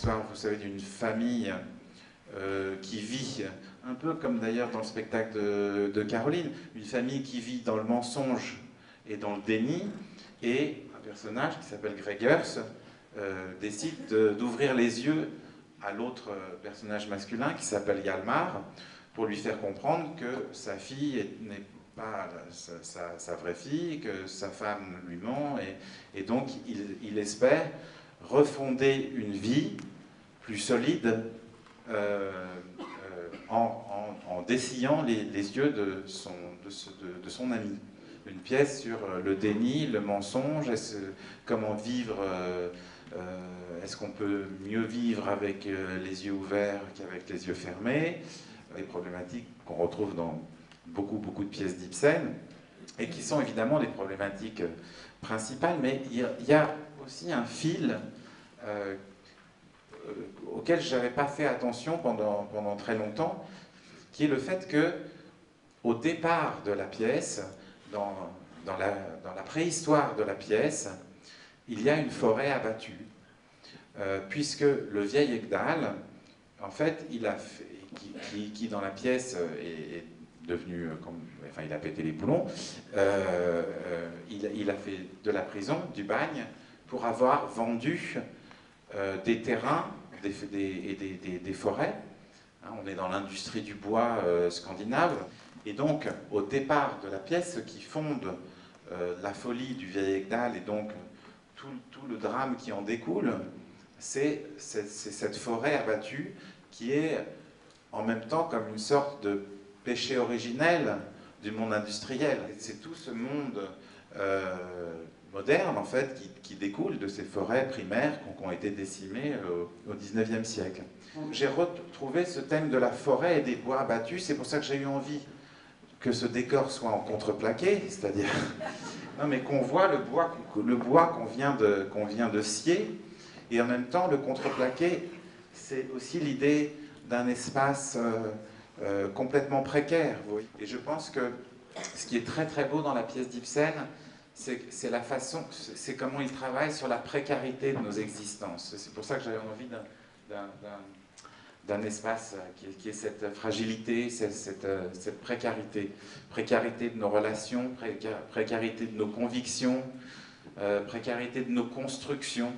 l'histoire, vous savez, d'une famille qui vit, un peu comme d'ailleurs dans le spectacle de Caroline, une famille qui vit dans le mensonge et dans le déni, et un personnage qui s'appelle Gregers décide d'ouvrir les yeux à l'autre personnage masculin qui s'appelle Hjalmar, pour lui faire comprendre que sa fille n'est pas sa vraie fille, que sa femme lui ment, et donc il espère refonder une vie plus solide en dessillant les yeux de son ami. Une pièce sur le déni, le mensonge, comment vivre, est-ce qu'on peut mieux vivre avec les yeux ouverts qu'avec les yeux fermés, des problématiques qu'on retrouve dans beaucoup de pièces d'Ibsen, et qui sont évidemment des problématiques principales, mais il y a aussi un fil auquel je n'avais pas fait attention pendant très longtemps, qui est le fait que, au départ de la pièce, dans la préhistoire de la pièce, il y a une forêt abattue, puisque le vieil Egdal, en fait, qui dans la pièce est devenu, enfin il a pété les plombs, il a fait de la prison, du bagne, pour avoir vendu des terrains et des forêts. On est dans l'industrie du bois scandinave. Et donc, au départ de la pièce, ce qui fonde la folie du vieil Egdal et donc tout le drame qui en découle, c'est cette forêt abattue qui est en même temps comme une sorte de péché originel du monde industriel. C'est tout ce monde moderne, en fait, qui découle de ces forêts primaires qui ont été décimées au XIXe siècle. J'ai retrouvé ce thème de la forêt et des bois abattus, c'est pour ça que j'ai eu envie que ce décor soit en contreplaqué, c'est-à-dire non, mais qu'on voit le bois qu'on vient de scier, et en même temps le contreplaqué, c'est aussi l'idée d'un espace complètement précaire. Et je pense que ce qui est très très beau dans la pièce d'Ibsen, c'est la façon, c'est comment il travaille sur la précarité de nos existences. C'est pour ça que j'avais envie d'un espace qui est cette fragilité, cette précarité. Précarité de nos relations, précarité de nos convictions, précarité de nos constructions.